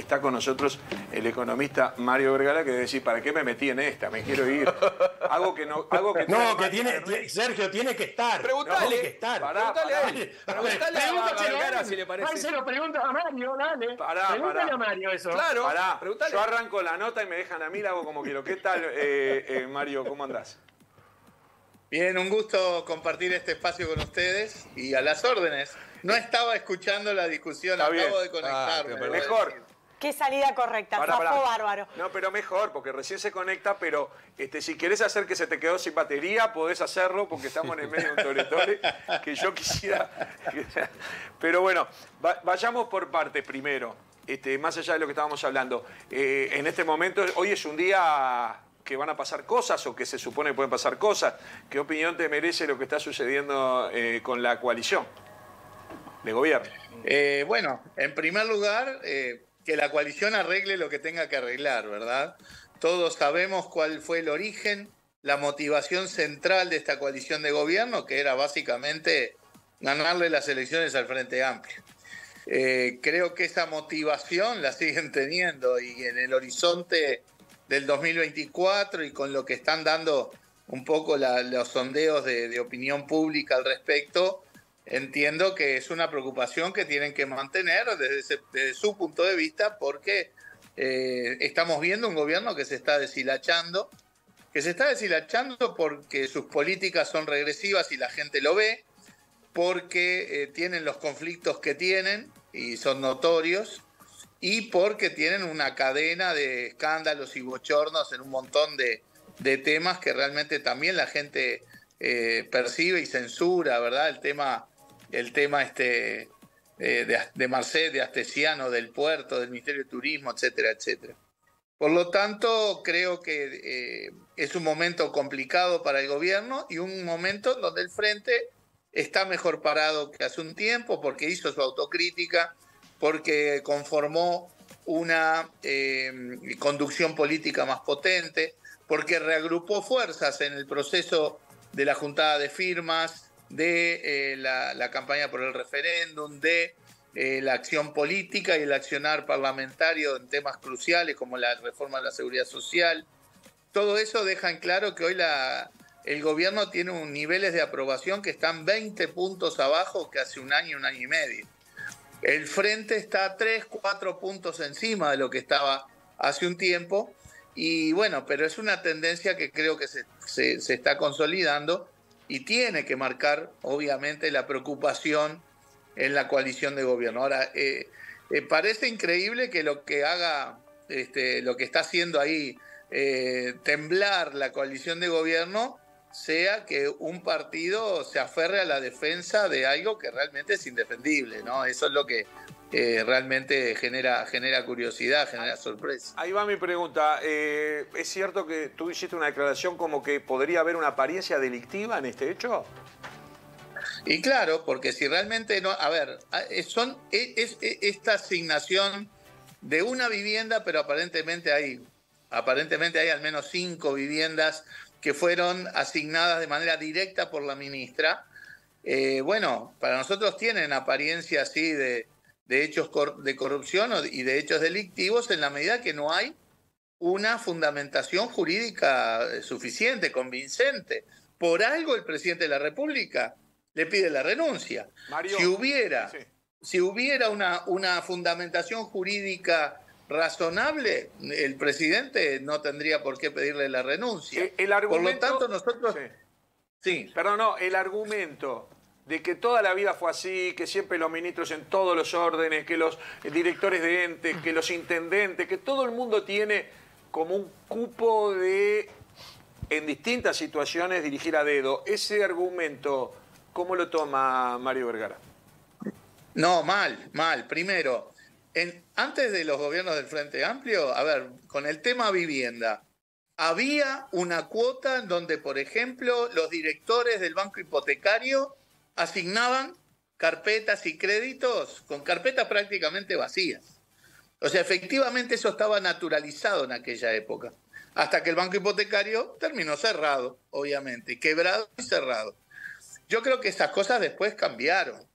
está con nosotros el economista Mario Vergara, que debe decir, ¿para qué me metí en esta? Me quiero ir. Sergio, tiene que estar. Preguntale, tiene que estar. Preguntale a él. Preguntale a Vergara si le parece. Se lo pregunto a Mario, dale. Pregúntale a Mario eso. Claro, preguntale. Yo arranco la nota y me dejan a mí, la hago como quiero. ¿Qué tal, Mario? ¿Cómo andás? Bien, un gusto compartir este espacio con ustedes y a las órdenes. No estaba escuchando la discusión, acabo de conectarme. Mejor. Qué salida correcta, zafó bárbaro. No, pero mejor, porque recién se conecta, pero si querés hacer que se te quedó sin batería, podés hacerlo, porque estamos en el medio de un tole-tole, que yo quisiera... Pero bueno, vayamos por partes primero, más allá de lo que estábamos hablando. En este momento, hoy es un día que van a pasar cosas, o que se supone que pueden pasar cosas. ¿Qué opinión te merece lo que está sucediendo con la coalición de gobierno? Bueno, en primer lugar... que la coalición arregle lo que tenga que arreglar, ¿verdad? Todos sabemos cuál fue el origen, la motivación central de esta coalición de gobierno, que era básicamente ganarle las elecciones al Frente Amplio. Creo que esa motivación la siguen teniendo y en el horizonte del 2024 y con lo que están dando un poco los sondeos de opinión pública al respecto, entiendo que es una preocupación que tienen que mantener desde su punto de vista porque estamos viendo un gobierno que se está deshilachando porque sus políticas son regresivas y la gente lo ve, porque tienen los conflictos que tienen y son notorios y porque tienen una cadena de escándalos y bochornos en un montón de temas que realmente también la gente percibe y censura, ¿verdad? El tema de Marcet, de Astesiano, del puerto, del Ministerio de Turismo, etcétera, etcétera. Por lo tanto, creo que es un momento complicado para el gobierno y un momento donde el Frente está mejor parado que hace un tiempo porque hizo su autocrítica, porque conformó una conducción política más potente, porque reagrupó fuerzas en el proceso de la juntada de firmas, de la campaña por el referéndum, de la acción política y el accionar parlamentario en temas cruciales como la reforma de la seguridad social. Todo eso deja en claro que hoy el gobierno tiene niveles de aprobación que están 20 puntos abajo que hace un año y medio. El Frente está 3, 4 puntos encima de lo que estaba hace un tiempo y bueno, pero es una tendencia que creo que se está consolidando y tiene que marcar, obviamente, la preocupación en la coalición de gobierno. Ahora, parece increíble que lo que está haciendo ahí temblar la coalición de gobierno sea que un partido se aferre a la defensa de algo que realmente es indefendible, ¿no? Eso es lo que realmente genera curiosidad, genera sorpresa. Ahí va mi pregunta. ¿Es cierto que tú hiciste una declaración como que podría haber una apariencia delictiva en este hecho? Y claro, porque si realmente no... A ver, es esta asignación de una vivienda, pero aparentemente hay al menos 5 viviendas que fueron asignadas de manera directa por la ministra. Bueno, para nosotros tienen apariencia así de hechos de corrupción y de hechos delictivos en la medida que no hay una fundamentación jurídica suficiente, convincente. Por algo el presidente de la República le pide la renuncia. Mario, si hubiera una fundamentación jurídica razonable, el presidente no tendría por qué pedirle la renuncia. Por lo tanto, nosotros... Sí. Perdón, no, el argumento de que toda la vida fue así, que siempre los ministros en todos los órdenes, que los directores de entes, que los intendentes, que todo el mundo tiene como un cupo de, en distintas situaciones, dirigir a dedo. Ese argumento, ¿cómo lo toma Mario Vergara? No, mal. Primero, antes de los gobiernos del Frente Amplio, a ver, con el tema vivienda, había una cuota en donde, por ejemplo, los directores del banco hipotecario asignaban carpetas y créditos con carpetas prácticamente vacías. O sea, efectivamente eso estaba naturalizado en aquella época, hasta que el banco hipotecario terminó cerrado, obviamente, quebrado y cerrado. Yo creo que esas cosas después cambiaron.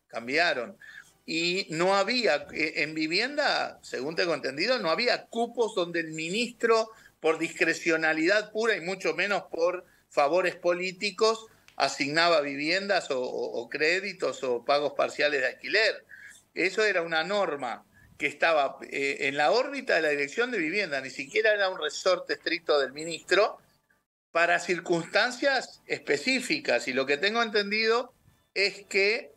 y no había, en vivienda, según tengo entendido, no había cupos donde el ministro, por discrecionalidad pura y mucho menos por favores políticos, asignaba viviendas o créditos o pagos parciales de alquiler. Eso era una norma que estaba en la órbita de la Dirección de Vivienda, ni siquiera era un resorte estricto del ministro, para circunstancias específicas. Y lo que tengo entendido es que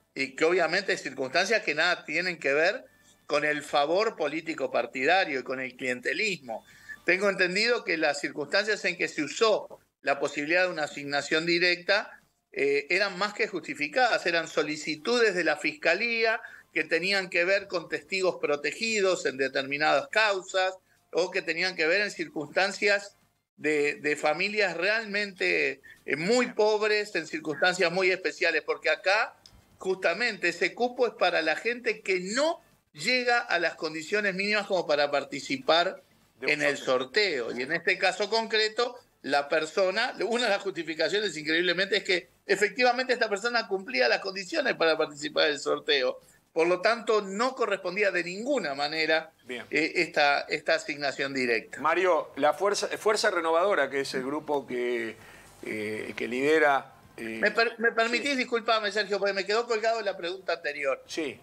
obviamente hay circunstancias que nada tienen que ver con el favor político partidario y con el clientelismo. Tengo entendido que las circunstancias en que se usó la posibilidad de una asignación directa eran más que justificadas, eran solicitudes de la Fiscalía que tenían que ver con testigos protegidos en determinadas causas o que tenían que ver en circunstancias de familias realmente muy pobres, en circunstancias muy especiales, porque acá justamente ese cupo es para la gente que no llega a las condiciones mínimas como para participar en el sorteo. Y en este caso concreto, la persona, una de las justificaciones increíblemente es que efectivamente esta persona cumplía las condiciones para participar del sorteo. Por lo tanto, no correspondía de ninguna manera esta asignación directa. Mario, la Fuerza Renovadora, que es el grupo que lidera... ¿Me permitís? Disculpame, Sergio, porque me quedó colgado la pregunta anterior. Sí.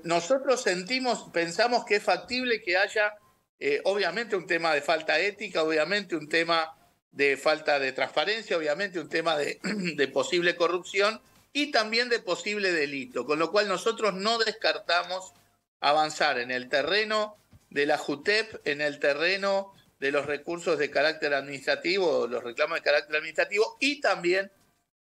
Nosotros pensamos que es factible que haya, obviamente, un tema de falta ética, obviamente un tema de falta de transparencia, obviamente un tema de posible corrupción y también de posible delito, con lo cual nosotros no descartamos avanzar en el terreno de la JUTEP, en el terreno de los recursos de carácter administrativo, los reclamos de carácter administrativo y también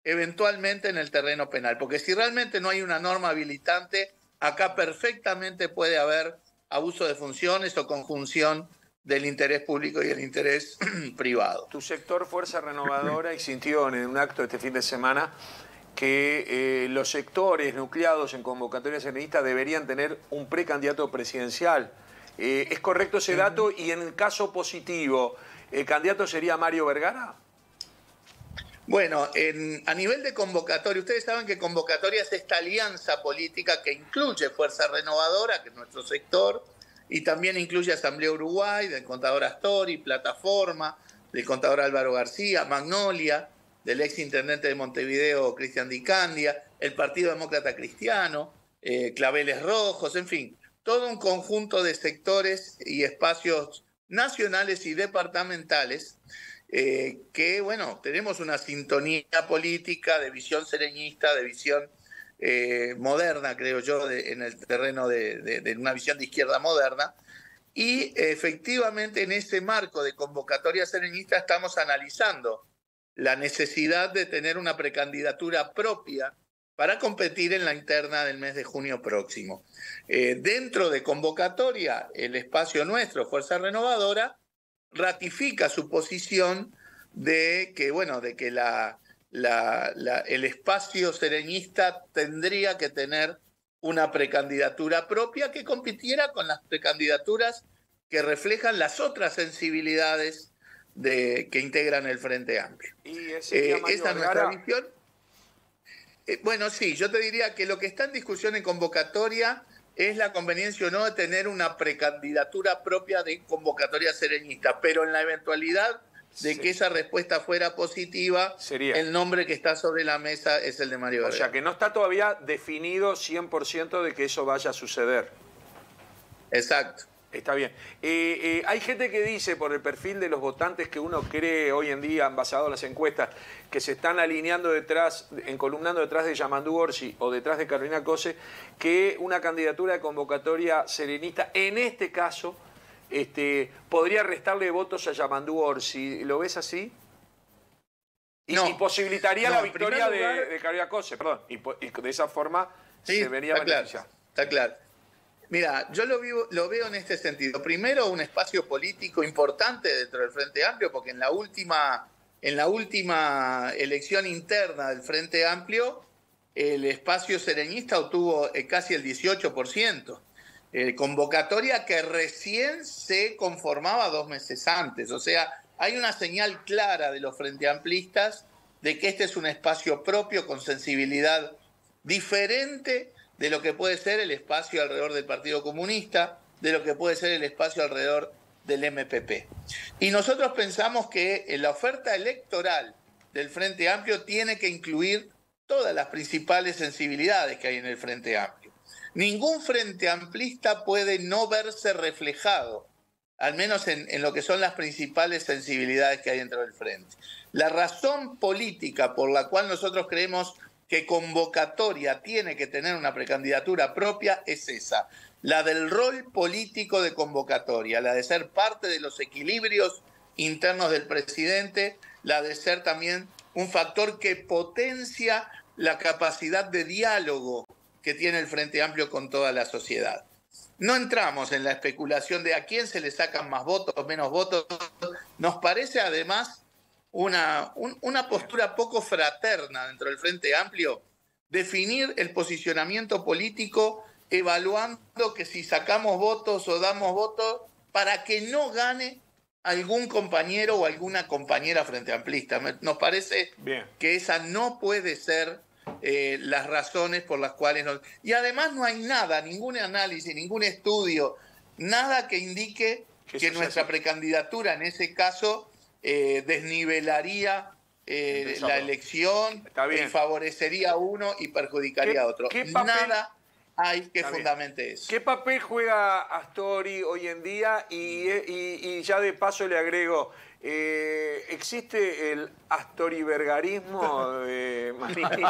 eventualmente en el terreno penal, porque si realmente no hay una norma habilitante, acá perfectamente puede haber abuso de funciones o conjunción del interés público y el interés privado. Tu sector Fuerza Renovadora insistió en un acto este fin de semana que los sectores nucleados en convocatoria serenista deberían tener un precandidato presidencial. ¿Es correcto ese dato? Y en el caso positivo, ¿el candidato sería Mario Vergara? Bueno, a nivel de convocatoria, ustedes saben que convocatoria es esta alianza política que incluye Fuerza Renovadora, que es nuestro sector, y también incluye Asamblea Uruguay, del contador Astori, Plataforma, del contador Álvaro García, Magnolia, del ex intendente de Montevideo, Cristian Di Candia, el Partido Demócrata Cristiano, Claveles Rojos, en fin, todo un conjunto de sectores y espacios nacionales y departamentales que, bueno, tenemos una sintonía política de visión sereñista, de visión moderna, creo yo, en el terreno de una visión de izquierda moderna. Y efectivamente en ese marco de convocatoria sereñista estamos analizando la necesidad de tener una precandidatura propia para competir en la interna del mes de junio próximo. Dentro de convocatoria, el espacio nuestro, Fuerza Renovadora, ratifica su posición de que, bueno, de que el espacio sereñista tendría que tener una precandidatura propia que compitiera con las precandidaturas que reflejan las otras sensibilidades que integran el Frente Amplio. Esa es nuestra visión. Bueno, sí, yo te diría que lo que está en discusión en convocatoria es la conveniencia o no de tener una precandidatura propia de convocatoria sereñista, pero en la eventualidad de que esa respuesta fuera positiva, el nombre que está sobre la mesa es el de Mario Vergara. O sea, que no está todavía definido 100% de que eso vaya a suceder. Exacto. Está bien. Hay gente que dice, por el perfil de los votantes que uno cree hoy en día, basado en las encuestas, que se están alineando detrás, encolumnando detrás de Yamandú Orsi o detrás de Carolina Cose, que una candidatura de convocatoria serenista, en este caso, podría restarle votos a Yamandú Orsi. ¿Lo ves así? No. Y posibilitaría la victoria de Carolina Cose, perdón. Y de esa forma se vería beneficiado. Está claro. Mira, yo lo veo en este sentido. Primero, un espacio político importante dentro del Frente Amplio, porque en la última elección interna del Frente Amplio, el espacio sereñista obtuvo casi el 18%. Convocatoria que recién se conformaba 2 meses antes. O sea, hay una señal clara de los Frente Amplistas de que este es un espacio propio con sensibilidad diferente de lo que puede ser el espacio alrededor del Partido Comunista, de lo que puede ser el espacio alrededor del MPP. Y nosotros pensamos que la oferta electoral del Frente Amplio tiene que incluir todas las principales sensibilidades que hay en el Frente Amplio. Ningún frente amplista puede no verse reflejado, al menos en lo que son las principales sensibilidades que hay dentro del Frente. La razón política por la cual nosotros creemos que Convocatoria tiene que tener una precandidatura propia es esa, la del rol político de Convocatoria, la de ser parte de los equilibrios internos del presidente, la de ser también un factor que potencia la capacidad de diálogo que tiene el Frente Amplio con toda la sociedad. No entramos en la especulación de a quién se le sacan más votos o menos votos. Nos parece además una postura poco fraterna dentro del Frente Amplio definir el posicionamiento político evaluando que si sacamos votos o damos votos para que no gane algún compañero o alguna compañera frente amplista. Nos parece que esa no puede ser las razones por las cuales y además no hay nada, ningún análisis, ningún estudio, nada que indique que nuestra precandidatura en ese caso desnivelaría la elección y favorecería a uno y perjudicaría a otro. Nada hay que fundamente eso. ¿Qué papel juega Astori hoy en día? Y ya de paso le agrego, ¿existe el astorivergarismo de Manini?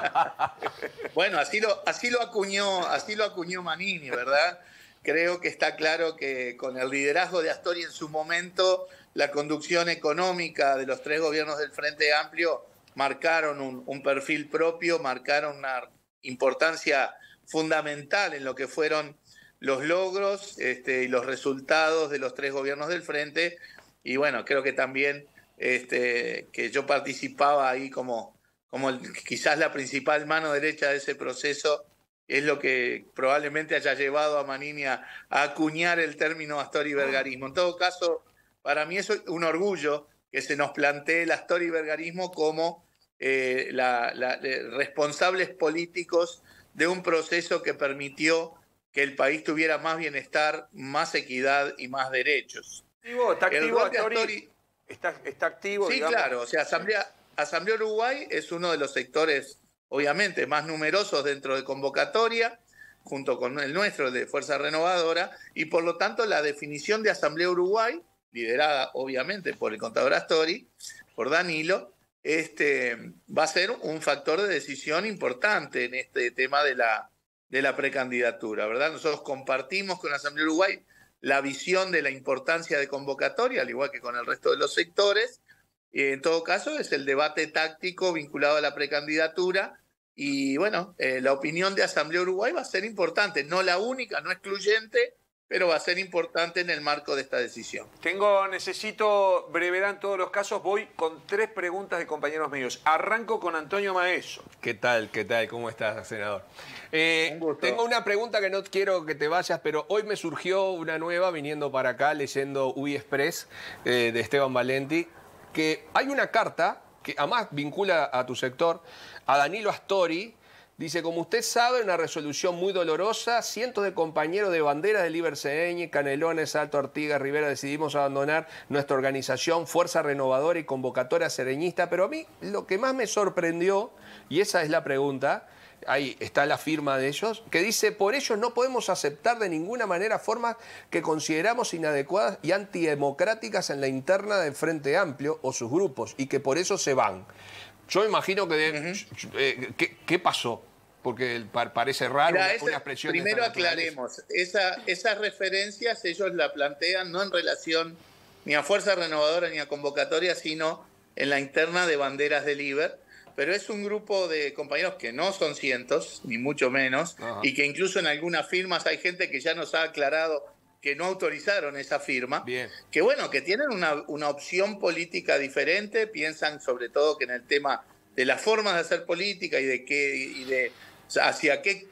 Bueno, así lo acuñó Manini, ¿verdad? Creo que está claro que con el liderazgo de Astori en su momento, la conducción económica de los tres gobiernos del Frente Amplio marcaron un perfil propio, marcaron una importancia fundamental en lo que fueron los logros y los resultados de los tres gobiernos del Frente. Y bueno, creo que también que yo participaba ahí como quizás la principal mano derecha de ese proceso, es lo que probablemente haya llevado a Manini a acuñar el término astorivergarismo. En todo caso, para mí es un orgullo que se nos plantee el astorivergarismo como responsables políticos de un proceso que permitió que el país tuviera más bienestar, más equidad y más derechos. ¿Está activo Astori? ¿Está activo? Sí, digamos. Claro. O sea, Asamblea Uruguay es uno de los sectores, obviamente, más numerosos dentro de Convocatoria, junto con el nuestro, de Fuerza Renovadora, y por lo tanto la definición de Asamblea Uruguay, liderada obviamente por el contador Astori, por Danilo, va a ser un factor de decisión importante en este tema de la precandidatura, ¿verdad? Nosotros compartimos con la Asamblea Uruguay la visión de la importancia de Convocatoria, al igual que con el resto de los sectores. En todo caso, es el debate táctico vinculado a la precandidatura y, bueno, la opinión de Asamblea Uruguay va a ser importante, no la única, no excluyente, pero va a ser importante en el marco de esta decisión. Necesito brevedad en todos los casos. Voy con 3 preguntas de compañeros míos. Arranco con Antonio Maeso. ¿Qué tal? ¿Cómo estás, senador? Tengo una pregunta que no quiero que te vayas, pero hoy me surgió una nueva viniendo para acá, leyendo UI Express de Esteban Valenti, que hay una carta que además vincula a tu sector, a Danilo Astori. Dice, como usted sabe, una resolución muy dolorosa, cientos de compañeros de banderas de Liberceñe, Canelones, Alto Artigas, Rivera, decidimos abandonar nuestra organización, Fuerza Renovadora y Convocatoria Sereñista. Pero a mí lo que más me sorprendió, y esa es la pregunta, ahí está la firma de ellos, que dice, por ello no podemos aceptar de ninguna manera formas que consideramos inadecuadas y antidemocráticas en la interna del Frente Amplio o sus grupos, y que por eso se van. Yo imagino que... ¿Qué pasó? Porque parece raro. Mira, una expresión. Primero aclaremos, esas referencias ellos la plantean no en relación ni a Fuerza Renovadora ni a Convocatoria, sino en la interna de banderas de Liber, pero es un grupo de compañeros que no son cientos, ni mucho menos, y que incluso en algunas firmas hay gente que ya nos ha aclarado que no autorizaron esa firma. Bien. Que bueno, que tienen una opción política diferente, piensan sobre todo que en el tema de las formas de hacer política y de hacia qué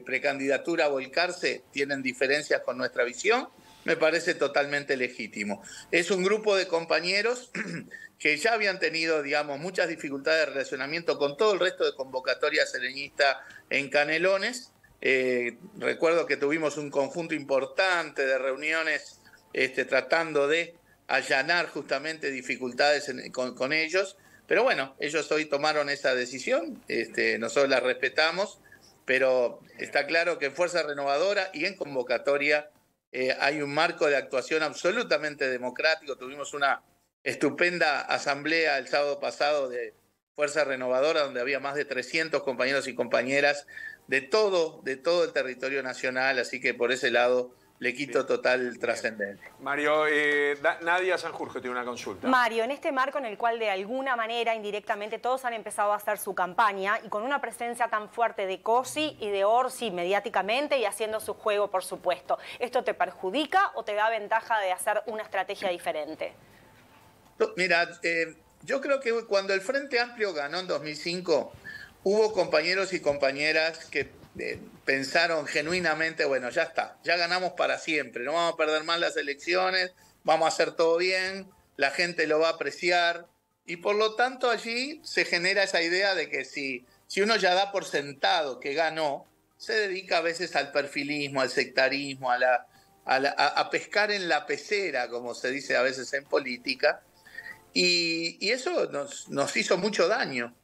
precandidatura volcarse, tienen diferencias con nuestra visión, me parece totalmente legítimo. Es un grupo de compañeros que ya habían tenido, digamos, muchas dificultades de relacionamiento con todo el resto de Convocatoria Sereñista en Canelones, Recuerdo que tuvimos un conjunto importante de reuniones tratando de allanar justamente dificultades con ellos, pero bueno, ellos hoy tomaron esa decisión, nosotros la respetamos, pero está claro que en Fuerza Renovadora y en convocatoria hay un marco de actuación absolutamente democrático. Tuvimos una estupenda asamblea el sábado pasado de Fuerza Renovadora, donde había más de 300 compañeros y compañeras de todo el territorio nacional, así que por ese lado le quito total trascendencia. Mario, Nadia Sanjurjo tiene una consulta. Mario, en este marco en el cual de alguna manera, indirectamente, todos han empezado a hacer su campaña y con una presencia tan fuerte de Cosi y de Orsi mediáticamente y haciendo su juego, por supuesto, ¿esto te perjudica o te da ventaja de hacer una estrategia diferente? Mira, yo creo que cuando el Frente Amplio ganó en 2005, hubo compañeros y compañeras que pensaron genuinamente, bueno, ya está, ya ganamos para siempre, no vamos a perder más las elecciones, vamos a hacer todo bien, la gente lo va a apreciar, y por lo tanto allí se genera esa idea de que si uno ya da por sentado que ganó, se dedica a veces al perfilismo, al sectarismo, a pescar en la pecera, como se dice a veces en política, y eso nos hizo mucho daño,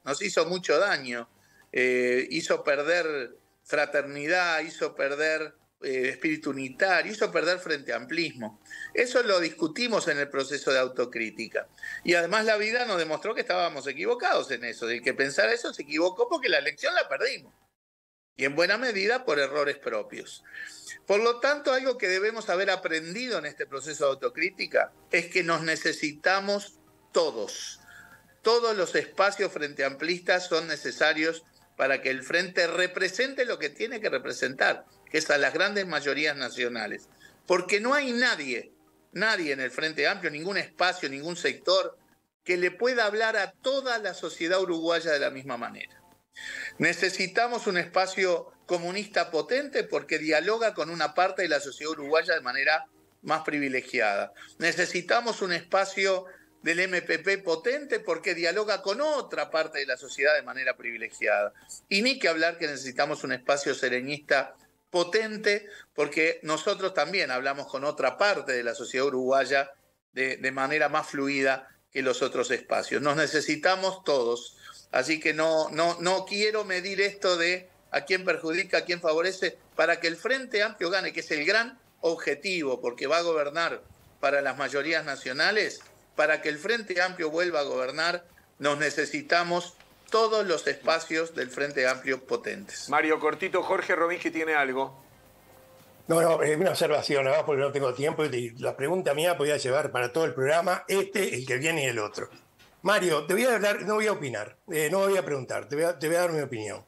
hizo perder fraternidad, hizo perder espíritu unitario, hizo perder frente amplismo. Eso lo discutimos en el proceso de autocrítica. Y además la vida nos demostró que estábamos equivocados en eso. El que pensara eso se equivocó porque la elección la perdimos. Y en buena medida por errores propios. Por lo tanto, algo que debemos haber aprendido en este proceso de autocrítica es que nos necesitamos todos. Todos los espacios frente amplistas son necesarios para que el Frente represente lo que tiene que representar, que es a las grandes mayorías nacionales. Porque no hay nadie en el Frente Amplio, ningún espacio, ningún sector, que le pueda hablar a toda la sociedad uruguaya de la misma manera. Necesitamos un espacio comunista potente porque dialoga con una parte de la sociedad uruguaya de manera más privilegiada. Necesitamos un espacio del MPP potente porque dialoga con otra parte de la sociedad de manera privilegiada. Y ni que hablar que necesitamos un espacio sereñista potente porque nosotros también hablamos con otra parte de la sociedad uruguaya de manera más fluida que los otros espacios. Nos necesitamos todos. Así que no quiero medir esto de a quién perjudica, a quién favorece, para que el Frente Amplio gane, que es el gran objetivo, porque va a gobernar para las mayorías nacionales. Para que el Frente Amplio vuelva a gobernar, nos necesitamos todos los espacios del Frente Amplio potentes. Mario, cortito, Jorge Rovinski tiene algo. No, una observación, ¿no? Porque no tengo tiempo. Y la pregunta mía podía llevar para todo el programa, el que viene y el otro. Mario, te voy a hablar, no voy a opinar, no voy a preguntar, te voy a dar mi opinión.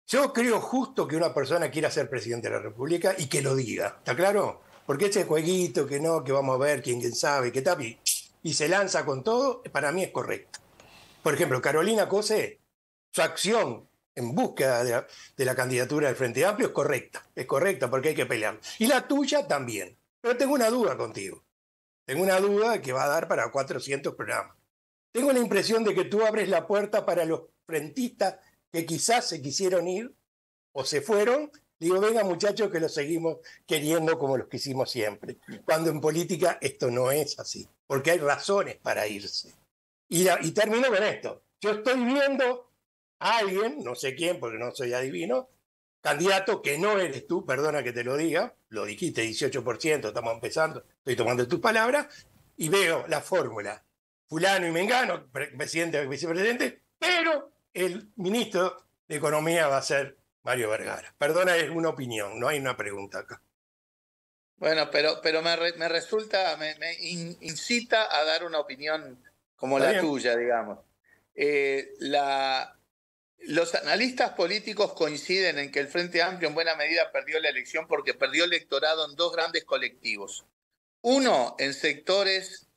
Yo creo justo que una persona quiera ser presidente de la República y que lo diga, ¿está claro? Porque ese jueguito que no, que vamos a ver quién sabe, qué tal, y se lanza con todo, para mí es correcto. Por ejemplo, Carolina Cose, su acción en búsqueda de la candidatura del Frente Amplio es correcta porque hay que pelear. Y la tuya también. Pero tengo una duda contigo. Tengo una duda que va a dar para 400 programas. Tengo la impresión de que tú abres la puerta para los frentistas que quizás se quisieron ir o se fueron. Digo, venga muchachos que los seguimos queriendo como los quisimos siempre. Cuando en política esto no es así, porque hay razones para irse. Y termino con esto. Yo estoy viendo a alguien, no sé quién porque no soy adivino, candidato que no eres tú, perdona que te lo diga, lo dijiste 18%, estamos empezando, estoy tomando tus palabras, y veo la fórmula. Fulano y Mengano, presidente y vicepresidente, pero el ministro de Economía va a ser Mario Vergara. Perdona, es una opinión, no hay una pregunta acá. Bueno, pero me resulta, me incita a dar una opinión como la tuya, digamos. Los analistas políticos coinciden en que el Frente Amplio en buena medida perdió la elección porque perdió electorado en dos grandes colectivos. Uno, en sectores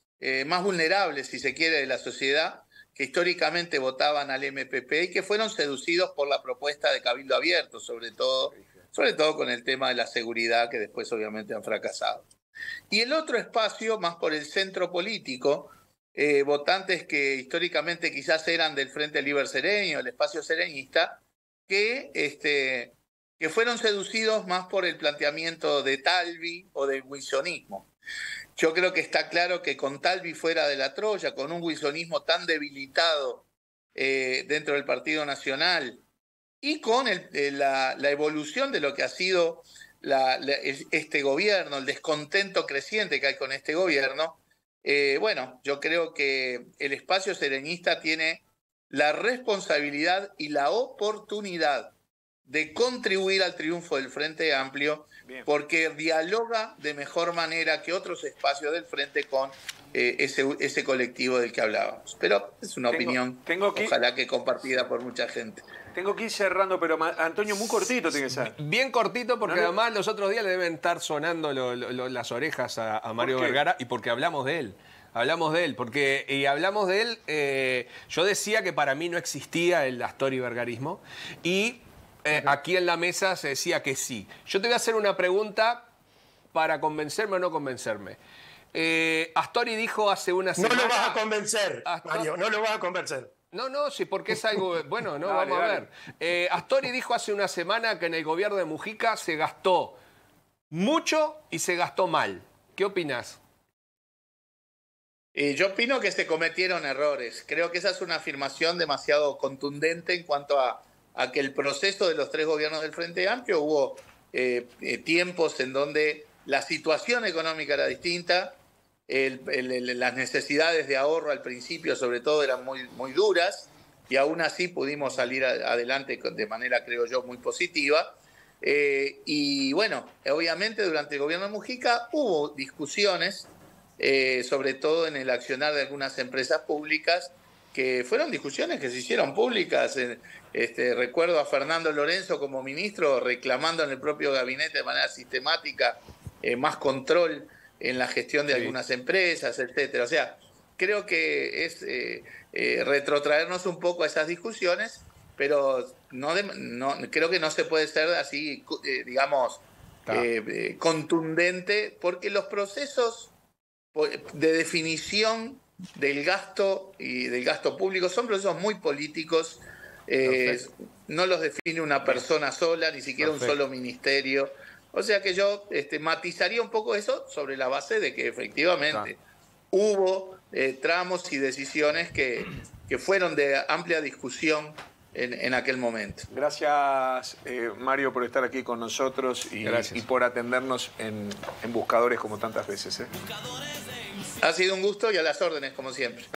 más vulnerables, si se quiere, de la sociedad, que históricamente votaban al MPP y que fueron seducidos por la propuesta de Cabildo Abierto, sobre todo con el tema de la seguridad, que después obviamente han fracasado. Y el otro espacio, más por el centro político, votantes que históricamente quizás eran del Frente Libre Sereño, el espacio sereñista, que que fueron seducidos más por el planteamiento de Talvi o del wilsonismo. Yo creo que está claro que con Talvi fuera de la Troya, con un wilsonismo tan debilitado dentro del Partido Nacional y con la evolución de lo que ha sido este gobierno, el descontento creciente que hay con este gobierno, bueno, yo creo que el espacio serenista tiene la responsabilidad y la oportunidad de contribuir al triunfo del Frente Amplio, porque dialoga de mejor manera que otros espacios del Frente con ese colectivo del que hablábamos. Pero es una opinión, ojalá que compartida por mucha gente. Tengo que ir cerrando, pero Antonio, muy cortito tiene que ser. Bien cortito, porque además los otros días le deben estar sonando las orejas a Mario Vergara, y porque hablamos de él. Hablamos de él, hablamos de él. Yo decía que para mí no existía el Astori-vergarismo, y aquí en la mesa se decía que sí. Yo te voy a hacer una pregunta para convencerme o no convencerme. Astori dijo hace una semana... No lo vas a convencer, Mario, no lo vas a convencer. No, sí, porque es algo... Bueno, no, vamos a ver. Astori dijo hace una semana que en el gobierno de Mujica se gastó mucho y se gastó mal. ¿Qué opinás? Yo opino que se cometieron errores. Creo que esa es una afirmación demasiado contundente en cuanto a que el proceso de los 3 gobiernos del Frente Amplio hubo tiempos en donde la situación económica era distinta, las necesidades de ahorro al principio sobre todo eran muy duras, y aún así pudimos salir adelante de manera, creo yo, muy positiva. Y bueno, obviamente durante el gobierno de Mujica hubo discusiones, sobre todo en el accionar de algunas empresas públicas, que fueron discusiones que se hicieron públicas. Recuerdo a Fernando Lorenzo como ministro reclamando en el propio gabinete de manera sistemática más control en la gestión de algunas empresas, etcétera. O sea, creo que es retrotraernos un poco a esas discusiones, pero creo que no se puede ser así, digamos, contundente, porque los procesos de definición del gasto y del gasto público son procesos muy políticos. No los define una persona sola, ni siquiera un solo ministerio. O sea que yo matizaría un poco eso sobre la base de que efectivamente hubo tramos y decisiones que fueron de amplia discusión en aquel momento. Gracias, Mario, por estar aquí con nosotros y por atendernos en Buscadores como tantas veces. Ha sido un gusto y a las órdenes, como siempre.